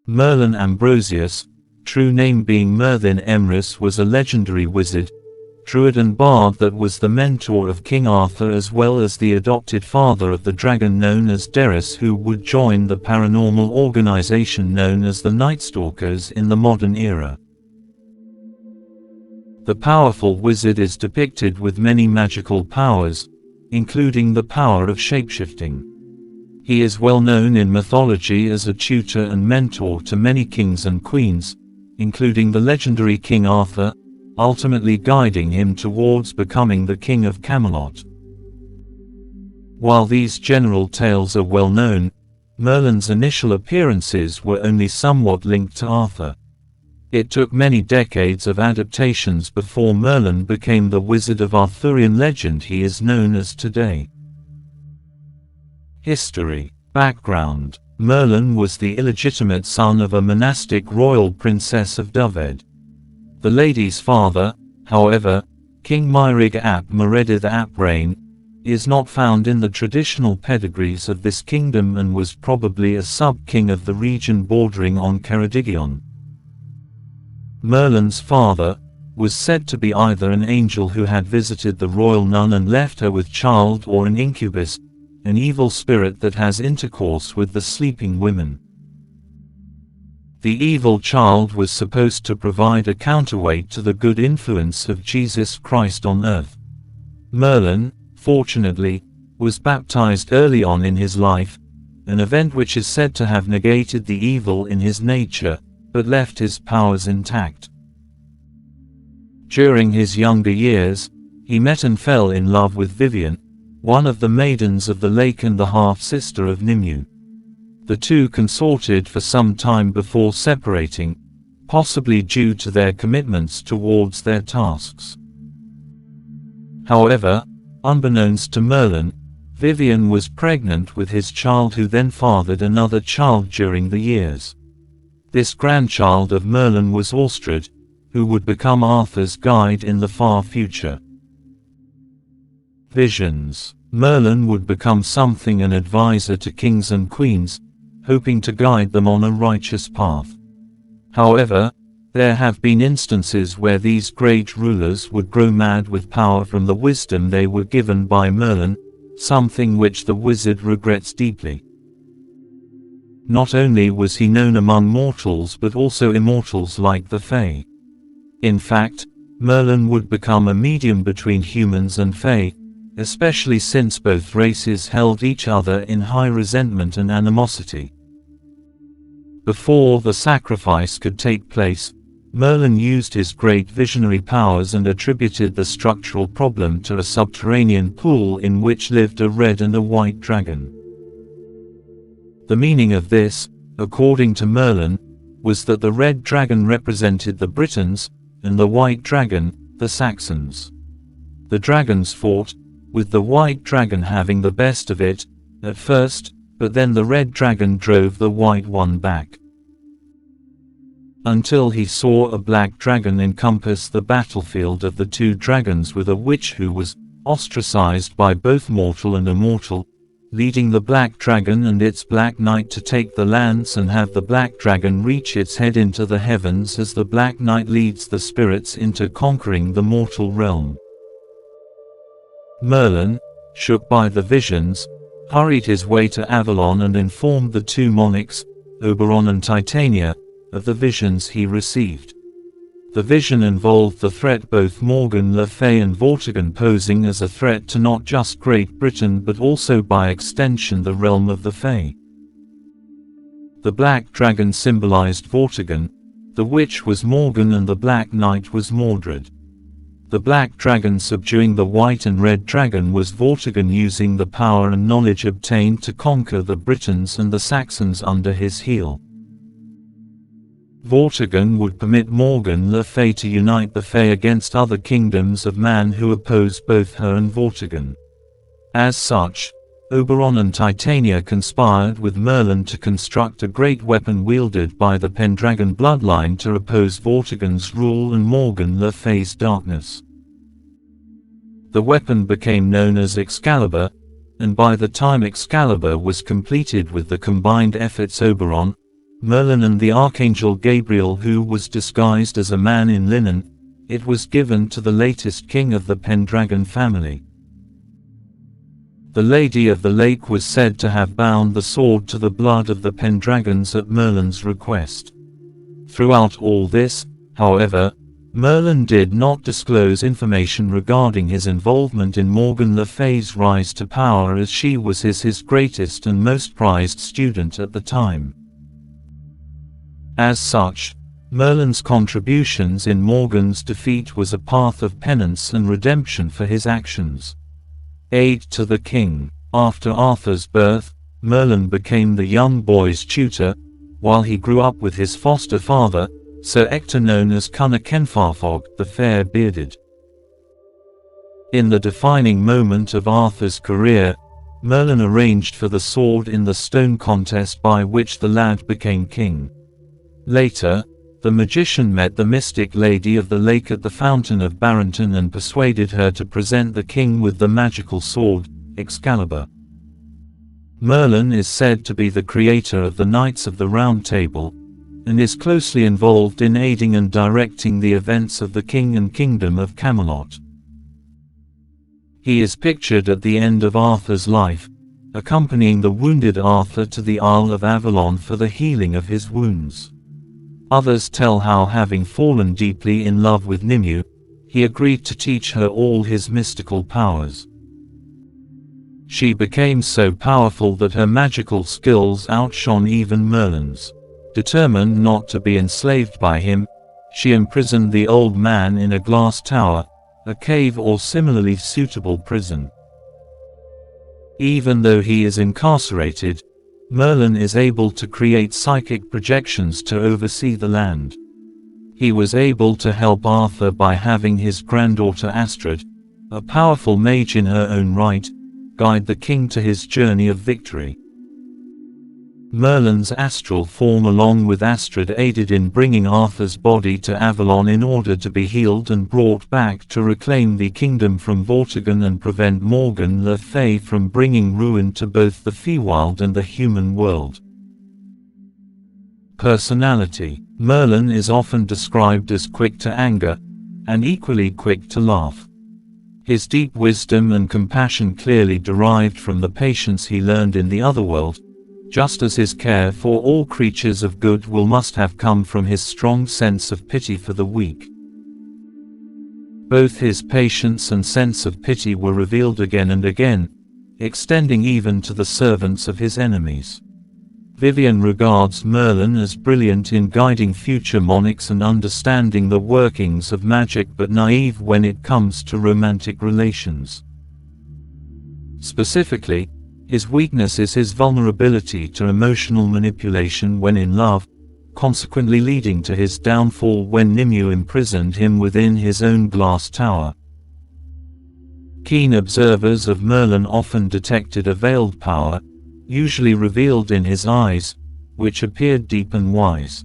Merlin Ambrosius, true name being Merlin Emrys, was a legendary wizard, druid and bard that was the mentor of King Arthur as well as the adopted father of the dragon known as Derris, who would join the paranormal organization known as the Night Stalkers in the modern era. The powerful wizard is depicted with many magical powers, including the power of shapeshifting. He is well known in mythology as a tutor and mentor to many kings and queens, including the legendary King Arthur, ultimately guiding him towards becoming the King of Camelot. While these general tales are well known, Merlin's initial appearances were only somewhat linked to Arthur. It took many decades of adaptations before Merlin became the wizard of Arthurian legend he is known as today. History. Background. Merlin was the illegitimate son of a monastic royal princess of Dyfed. The lady's father, however, King Meirig ap Meredydd ap Rain, is not found in the traditional pedigrees of this kingdom and was probably a sub-king of the region bordering on Ceredigion. Merlin's father was said to be either an angel who had visited the royal nun and left her with child, or an incubus, an evil spirit that has intercourse with the sleeping women. The evil child was supposed to provide a counterweight to the good influence of Jesus Christ on earth. Merlin, fortunately, was baptized early on in his life, an event which is said to have negated the evil in his nature, but left his powers intact. During his younger years, he met and fell in love with Vivian, one of the maidens of the lake and the half-sister of Nimue. The two consorted for some time before separating, possibly due to their commitments towards their tasks. However, unbeknownst to Merlin, Vivian was pregnant with his child, who then fathered another child during the years. This grandchild of Merlin was Austrad, who would become Arthur's guide in the far future. Visions. Merlin would become something an advisor to kings and queens, hoping to guide them on a righteous path. However, there have been instances where these great rulers would grow mad with power from the wisdom they were given by Merlin, something which the wizard regrets deeply. Not only was he known among mortals but also immortals like the Fae. In fact, Merlin would become a medium between humans and Fae, especially since both races held each other in high resentment and animosity. Before the sacrifice could take place, Merlin used his great visionary powers and attributed the structural problem to a subterranean pool in which lived a red and a white dragon. The meaning of this, according to Merlin, was that the red dragon represented the Britons, and the white dragon, the Saxons. The dragons fought, with the white dragon having the best of it, at first, but then the red dragon drove the white one back. Until he saw a black dragon encompass the battlefield of the two dragons with a witch who was ostracized by both mortal and immortal, leading the black dragon and its black knight to take the lance and have the black dragon reach its head into the heavens as the black knight leads the spirits into conquering the mortal realm. Merlin, shook by the visions, hurried his way to Avalon and informed the two monarchs, Oberon and Titania, of the visions he received. The vision involved the threat both Morgan Le Fay and Vortigern posing as a threat to not just Great Britain but also by extension the realm of the Fae. The black dragon symbolized Vortigern, the witch was Morgan and the black knight was Mordred. The black dragon subduing the white and red dragon was Vortigern, using the power and knowledge obtained to conquer the Britons and the Saxons under his heel. Vortigern would permit Morgan Le Fay to unite the Fae against other kingdoms of man who opposed both her and Vortigern. As such, Oberon and Titania conspired with Merlin to construct a great weapon wielded by the Pendragon bloodline to oppose Vortigern's rule and Morgan Le Fay's darkness. The weapon became known as Excalibur, and by the time Excalibur was completed with the combined efforts Oberon, Merlin and the Archangel Gabriel, who was disguised as a man in linen. It was given to the latest king of the Pendragon family. The Lady of the Lake was said to have bound the sword to the blood of the Pendragons at Merlin's request. Throughout all this, however, Merlin did not disclose information regarding his involvement in Morgan Le Fay's rise to power, as she was his greatest and most prized student at the time. As such, Merlin's contributions in Morgan's defeat was a path of penance and redemption for his actions. Aid to the king. After Arthur's birth, Merlin became the young boy's tutor, while he grew up with his foster father, Sir Ector, known as Cunna Cenfarfog, the Fair-Bearded. In the defining moment of Arthur's career, Merlin arranged for the sword in the stone contest by which the lad became king. Later, the magician met the mystic Lady of the Lake at the Fountain of Barrington and persuaded her to present the king with the magical sword, Excalibur. Merlin is said to be the creator of the Knights of the Round Table, and is closely involved in aiding and directing the events of the king and kingdom of Camelot. He is pictured at the end of Arthur's life, accompanying the wounded Arthur to the Isle of Avalon for the healing of his wounds. Others tell how, having fallen deeply in love with Nimue, he agreed to teach her all his mystical powers. She became so powerful that her magical skills outshone even Merlin's. Determined not to be enslaved by him, she imprisoned the old man in a glass tower, a cave or similarly suitable prison. Even though he is incarcerated, Merlin is able to create psychic projections to oversee the land. He was able to help Arthur by having his granddaughter Astrid, a powerful mage in her own right, guide the king to his journey of victory. Merlin's astral form along with Astrid aided in bringing Arthur's body to Avalon in order to be healed and brought back to reclaim the kingdom from Vortigern and prevent Morgan Le Fay from bringing ruin to both the Feywild and the human world. Personality. Merlin is often described as quick to anger, and equally quick to laugh. His deep wisdom and compassion clearly derived from the patience he learned in the otherworld, just as his care for all creatures of goodwill must have come from his strong sense of pity for the weak. Both his patience and sense of pity were revealed again and again, extending even to the servants of his enemies. Vivian regards Merlin as brilliant in guiding future monarchs and understanding the workings of magic, but naive when it comes to romantic relations. Specifically, his weakness is his vulnerability to emotional manipulation when in love, consequently leading to his downfall when Nimue imprisoned him within his own glass tower. Keen observers of Merlin often detected a veiled power, usually revealed in his eyes, which appeared deep and wise.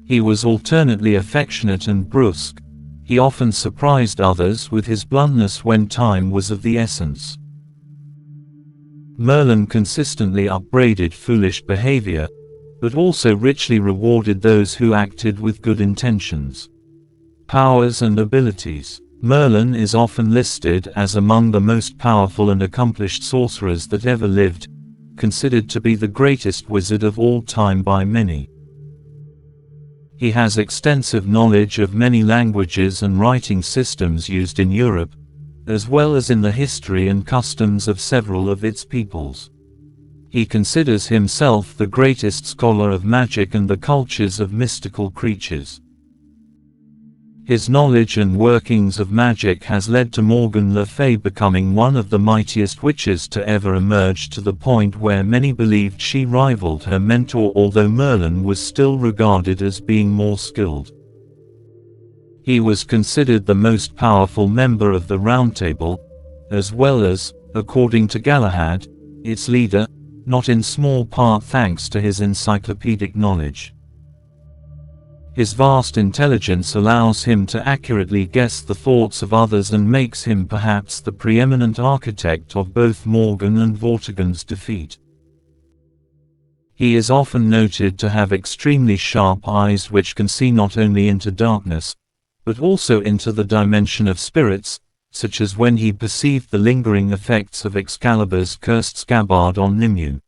He was alternately affectionate and brusque. He often surprised others with his bluntness when time was of the essence. Merlin consistently upbraided foolish behavior, but also richly rewarded those who acted with good intentions. Powers and abilities. Merlin is often listed as among the most powerful and accomplished sorcerers that ever lived, considered to be the greatest wizard of all time by many. He has extensive knowledge of many languages and writing systems used in Europe, as well as in the history and customs of several of its peoples. He considers himself the greatest scholar of magic and the cultures of mystical creatures. His knowledge and workings of magic has led to Morgan Le Fay becoming one of the mightiest witches to ever emerge, to the point where many believed she rivaled her mentor, although Merlin was still regarded as being more skilled. He was considered the most powerful member of the Round Table, as well as, according to Galahad, its leader, not in small part thanks to his encyclopedic knowledge. His vast intelligence allows him to accurately guess the thoughts of others and makes him perhaps the preeminent architect of both Morgan and Vortigern's defeat. He is often noted to have extremely sharp eyes which can see not only into darkness, but also into the dimension of spirits, such as when he perceived the lingering effects of Excalibur's cursed scabbard on Nimue.